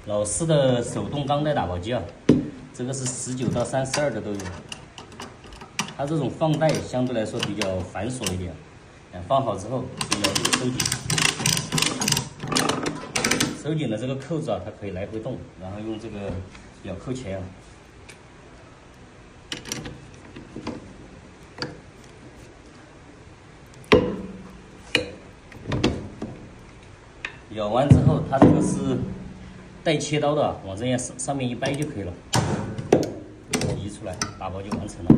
老式的手动钢带打包机啊，这个是19到32的都有。它这种放带相对来说比较繁琐一点，放好之后就要这个收紧，收紧的这个扣子啊，它可以来回动，然后用这个咬扣钳啊。 咬完之后，它这个是带切刀的，往这样上面一掰就可以了，移出来，打包就完成了。